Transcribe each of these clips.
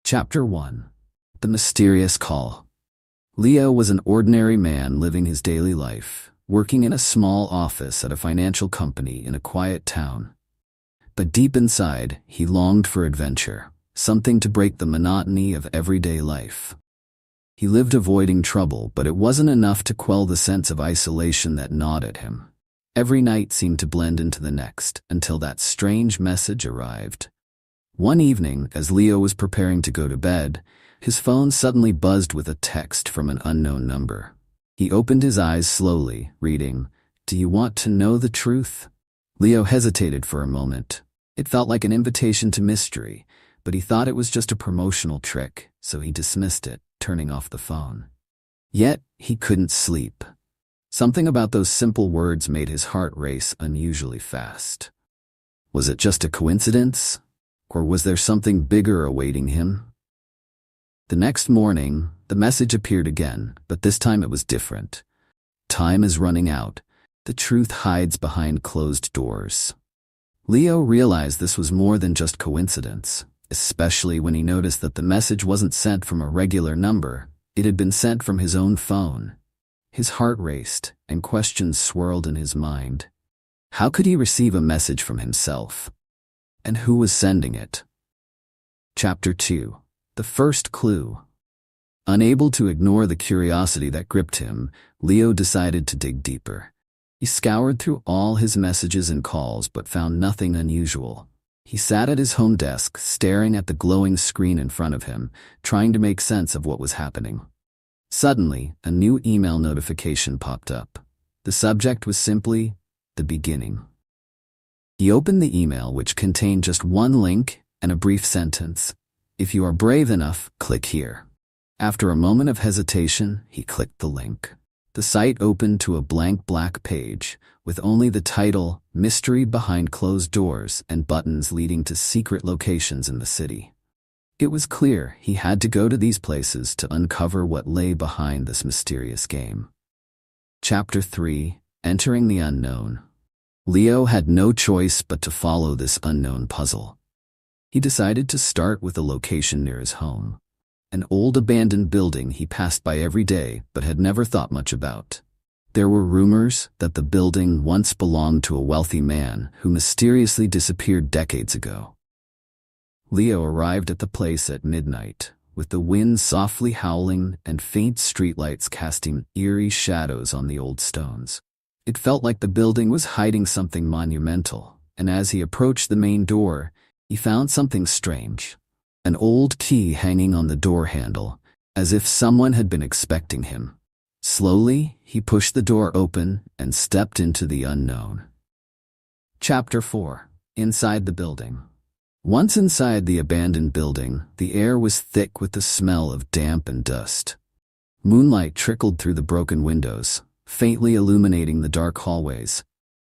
Chapter 1. The Mysterious Call. Leo was an ordinary man living his daily life, working in a small office at a financial company in a quiet town. But deep inside, he longed for adventure, something to break the monotony of everyday life. He lived avoiding trouble, but it wasn't enough to quell the sense of isolation that gnawed at him. Every night seemed to blend into the next, until that strange message arrived. One evening, as Leo was preparing to go to bed, his phone suddenly buzzed with a text from an unknown number. He opened his eyes slowly, reading, "Do you want to know the truth?" Leo hesitated for a moment. It felt like an invitation to mystery, but he thought it was just a promotional trick, so he dismissed it, turning off the phone. Yet, he couldn't sleep. Something about those simple words made his heart race unusually fast. Was it just a coincidence? Or was there something bigger awaiting him? The next morning, the message appeared again, but this time it was different. Time is running out. The truth hides behind closed doors. Leo realized this was more than just coincidence, especially when he noticed that the message wasn't sent from a regular number. It had been sent from his own phone. His heart raced, and questions swirled in his mind. How could he receive a message from himself? And who was sending it? Chapter 2. The First Clue. Unable to ignore the curiosity that gripped him, Leo decided to dig deeper. He scoured through all his messages and calls but found nothing unusual. He sat at his home desk, staring at the glowing screen in front of him, trying to make sense of what was happening. Suddenly, a new email notification popped up. The subject was simply, "The Beginning." He opened the email, which contained just one link and a brief sentence. "If you are brave enough, click here." After a moment of hesitation, he clicked the link. The site opened to a blank black page, with only the title, "Mystery Behind Closed Doors," and buttons leading to secret locations in the city. It was clear he had to go to these places to uncover what lay behind this mysterious game. Chapter 3. Entering the Unknown. Leo had no choice but to follow this unknown puzzle. He decided to start with a location near his home. An old abandoned building he passed by every day but had never thought much about. There were rumors that the building once belonged to a wealthy man who mysteriously disappeared decades ago. Leo arrived at the place at midnight, with the wind softly howling and faint streetlights casting eerie shadows on the old stones. It felt like the building was hiding something monumental, and as he approached the main door, he found something strange. An old key hanging on the door handle, as if someone had been expecting him. Slowly, he pushed the door open and stepped into the unknown. Chapter 4. Inside the building. Once inside the abandoned building, the air was thick with the smell of damp and dust. Moonlight trickled through the broken windows, faintly illuminating the dark hallways.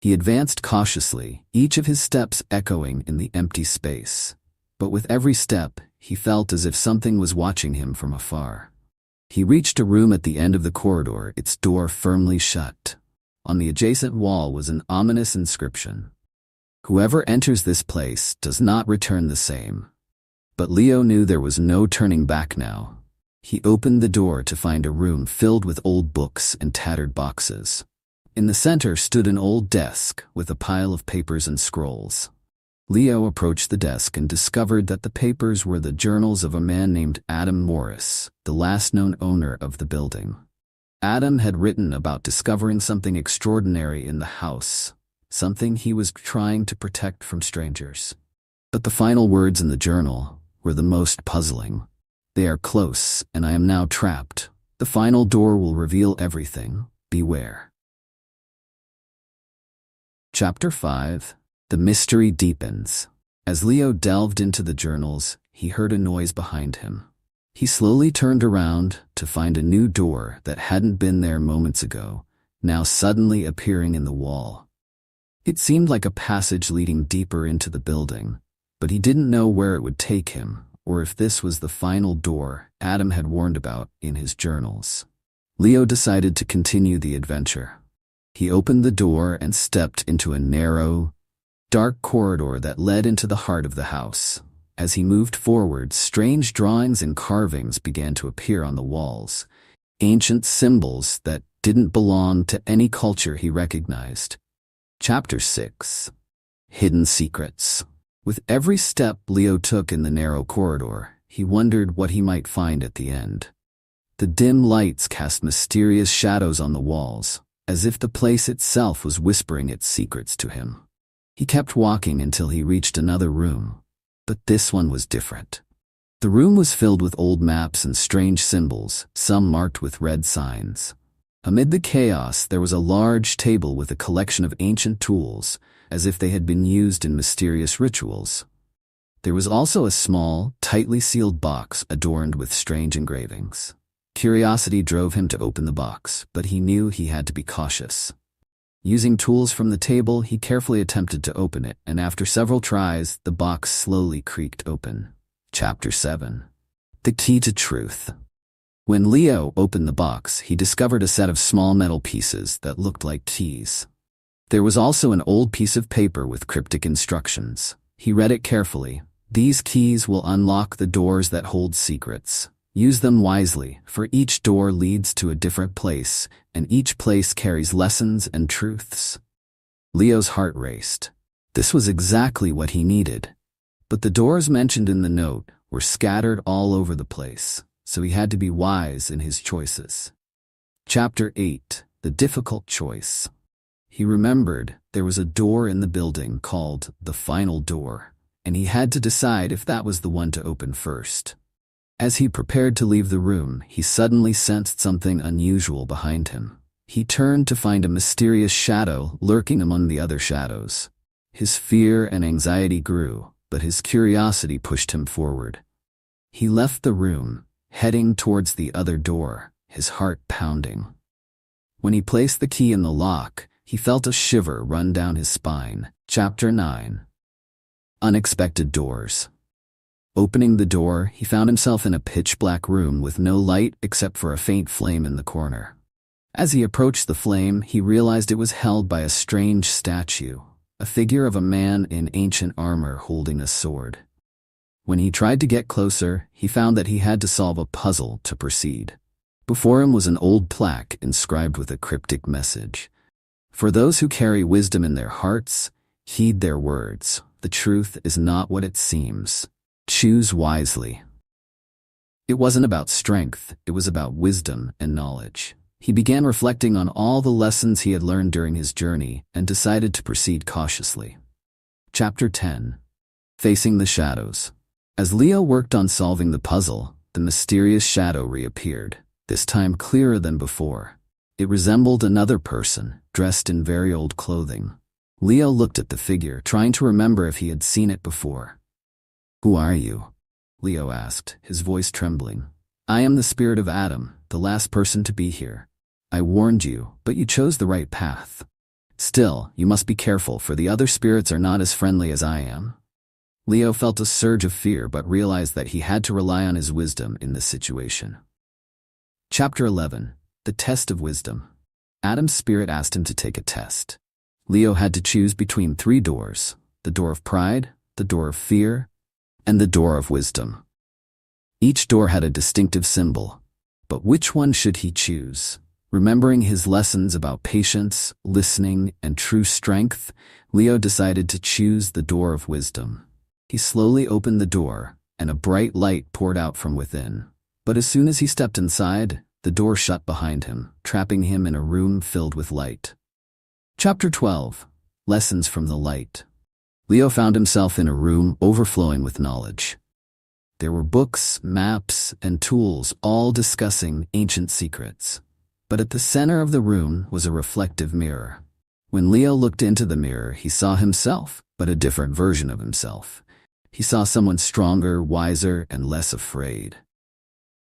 He advanced cautiously, each of his steps echoing in the empty space. But with every step, he felt as if something was watching him from afar. He reached a room at the end of the corridor, its door firmly shut. On the adjacent wall was an ominous inscription. "Whoever enters this place does not return the same." But Leo knew there was no turning back now. He opened the door to find a room filled with old books and tattered boxes. In the center stood an old desk with a pile of papers and scrolls. Leo approached the desk and discovered that the papers were the journals of a man named Adam Morris, the last known owner of the building. Adam had written about discovering something extraordinary in the house, something he was trying to protect from strangers. But the final words in the journal were the most puzzling. "They are close, and I am now trapped. The final door will reveal everything. Beware." Chapter 5. The Mystery Deepens. As Leo delved into the journals, he heard a noise behind him. He slowly turned around to find a new door that hadn't been there moments ago, now suddenly appearing in the wall. It seemed like a passage leading deeper into the building, but he didn't know where it would take him, or if this was the final door Adam had warned about in his journals. Leo decided to continue the adventure. He opened the door and stepped into a narrow, dark corridor that led into the heart of the house. As he moved forward, strange drawings and carvings began to appear on the walls, ancient symbols that didn't belong to any culture he recognized. Chapter 6. Hidden Secrets. With every step Leo took in the narrow corridor, he wondered what he might find at the end. The dim lights cast mysterious shadows on the walls, as if the place itself was whispering its secrets to him. He kept walking until he reached another room, but this one was different. The room was filled with old maps and strange symbols, some marked with red signs. Amid the chaos, there was a large table with a collection of ancient tools, as if they had been used in mysterious rituals. There was also a small, tightly sealed box adorned with strange engravings. Curiosity drove him to open the box, but he knew he had to be cautious. Using tools from the table, he carefully attempted to open it, and after several tries, the box slowly creaked open. Chapter 7. The Key to Truth. When Leo opened the box, he discovered a set of small metal pieces that looked like keys. There was also an old piece of paper with cryptic instructions. He read it carefully. These keys will unlock the doors that hold secrets. Use them wisely, for each door leads to a different place, and each place carries lessons and truths. Leo's heart raced. This was exactly what he needed. But the doors mentioned in the note were scattered all over the place, so he had to be wise in his choices. Chapter 8. The Difficult Choice. He remembered there was a door in the building called the Final Door, and he had to decide if that was the one to open first. As he prepared to leave the room, he suddenly sensed something unusual behind him. He turned to find a mysterious shadow lurking among the other shadows. His fear and anxiety grew, but his curiosity pushed him forward. He left the room, heading towards the other door, his heart pounding. When he placed the key in the lock, he felt a shiver run down his spine. Chapter 9. Unexpected Doors. Opening the door, he found himself in a pitch-black room with no light except for a faint flame in the corner. As he approached the flame, he realized it was held by a strange statue, a figure of a man in ancient armor holding a sword. When he tried to get closer, he found that he had to solve a puzzle to proceed. Before him was an old plaque inscribed with a cryptic message. For those who carry wisdom in their hearts, heed their words. The truth is not what it seems. Choose wisely. It wasn't about strength, it was about wisdom and knowledge. He began reflecting on all the lessons he had learned during his journey and decided to proceed cautiously. Chapter 10. Facing the Shadows. As Leo worked on solving the puzzle, the mysterious shadow reappeared, this time clearer than before. It resembled another person, dressed in very old clothing. Leo looked at the figure, trying to remember if he had seen it before. "Who are you?" Leo asked, his voice trembling. "I am the spirit of Adam, the last person to be here. I warned you, but you chose the right path. Still, you must be careful, for the other spirits are not as friendly as I am." Leo felt a surge of fear but realized that he had to rely on his wisdom in this situation. Chapter 11. The Test of Wisdom. Adam's spirit asked him to take a test. Leo had to choose between 3 doors: the door of pride, the door of fear, and the door of wisdom. Each door had a distinctive symbol, but which one should he choose? Remembering his lessons about patience, listening, and true strength, Leo decided to choose the door of wisdom. He slowly opened the door, and a bright light poured out from within. But as soon as he stepped inside, the door shut behind him, trapping him in a room filled with light. Chapter 12. Lessons from the Light. Leo found himself in a room overflowing with knowledge. There were books, maps, and tools, all discussing ancient secrets. But at the center of the room was a reflective mirror. When Leo looked into the mirror, he saw himself, but a different version of himself. He saw someone stronger, wiser, and less afraid.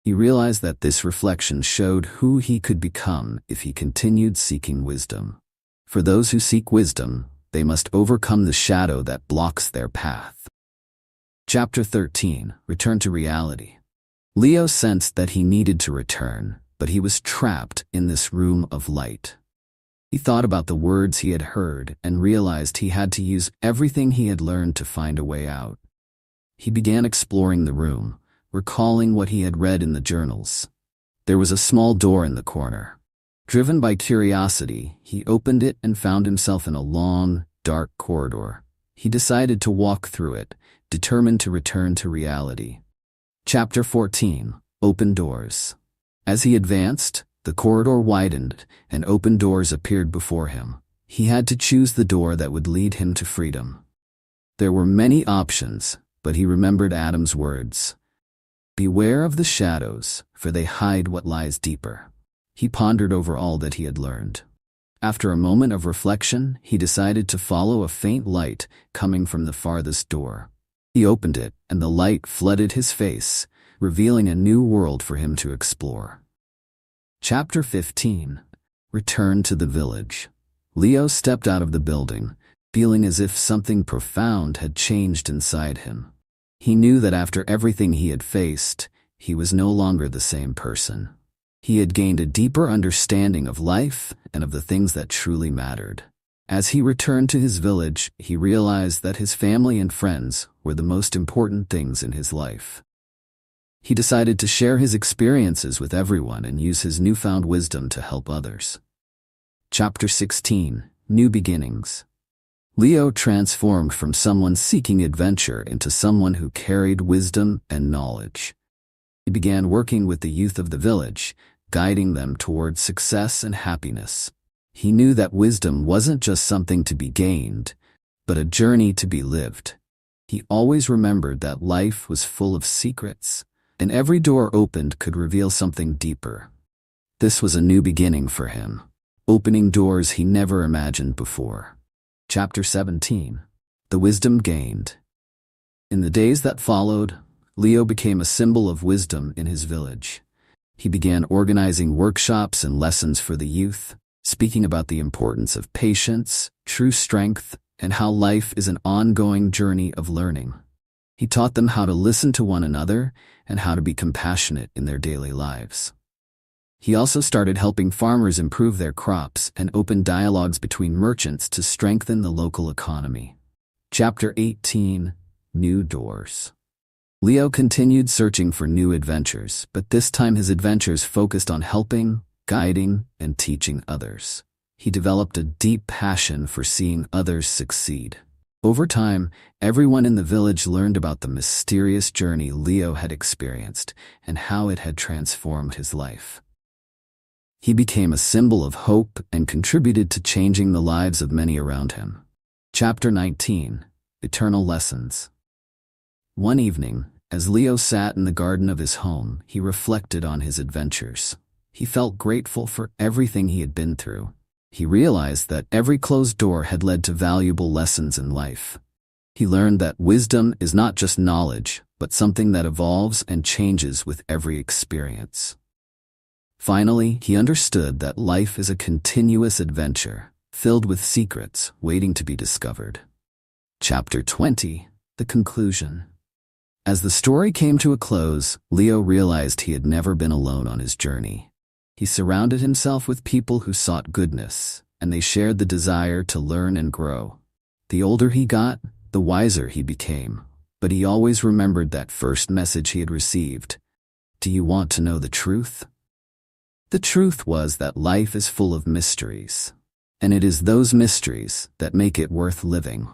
He realized that this reflection showed who he could become if he continued seeking wisdom. For those who seek wisdom, they must overcome the shadow that blocks their path. Chapter 13. Return to Reality. Leo sensed that he needed to return, but he was trapped in this room of light. He thought about the words he had heard and realized he had to use everything he had learned to find a way out. He began exploring the room, recalling what he had read in the journals. There was a small door in the corner. Driven by curiosity, he opened it and found himself in a long, dark corridor. He decided to walk through it, determined to return to reality. Chapter 14. Open Doors. As he advanced, the corridor widened, and open doors appeared before him. He had to choose the door that would lead him to freedom. There were many options, but he remembered Adam's words. "Beware of the shadows, for they hide what lies deeper." He pondered over all that he had learned. After a moment of reflection, he decided to follow a faint light coming from the farthest door. He opened it, and the light flooded his face, revealing a new world for him to explore. Chapter 15. Return to the village. Leo stepped out of the building, feeling as if something profound had changed inside him. He knew that after everything he had faced, he was no longer the same person. He had gained a deeper understanding of life and of the things that truly mattered. As he returned to his village, he realized that his family and friends were the most important things in his life. He decided to share his experiences with everyone and use his newfound wisdom to help others. Chapter 16. New Beginnings. Leo transformed from someone seeking adventure into someone who carried wisdom and knowledge. He began working with the youth of the village, guiding them towards success and happiness. He knew that wisdom wasn't just something to be gained, but a journey to be lived. He always remembered that life was full of secrets, and every door opened could reveal something deeper. This was a new beginning for him, opening doors he never imagined before. Chapter 17. The Wisdom Gained. In the days that followed, Leo became a symbol of wisdom in his village. He began organizing workshops and lessons for the youth, speaking about the importance of patience, true strength, and how life is an ongoing journey of learning. He taught them how to listen to one another and how to be compassionate in their daily lives. He also started helping farmers improve their crops and opened dialogues between merchants to strengthen the local economy. Chapter 18. New Doors. Leo continued searching for new adventures, but this time his adventures focused on helping, guiding, and teaching others. He developed a deep passion for seeing others succeed. Over time, everyone in the village learned about the mysterious journey Leo had experienced and how it had transformed his life. He became a symbol of hope and contributed to changing the lives of many around him. Chapter 19. Eternal Lessons. One evening, as Leo sat in the garden of his home, he reflected on his adventures. He felt grateful for everything he had been through. He realized that every closed door had led to valuable lessons in life. He learned that wisdom is not just knowledge, but something that evolves and changes with every experience. Finally, he understood that life is a continuous adventure, filled with secrets waiting to be discovered. Chapter 20. The Conclusion. As the story came to a close, Leo realized he had never been alone on his journey. He surrounded himself with people who sought goodness, and they shared the desire to learn and grow. The older he got, the wiser he became, but he always remembered that first message he had received. Do you want to know the truth? The truth was that life is full of mysteries, and it is those mysteries that make it worth living.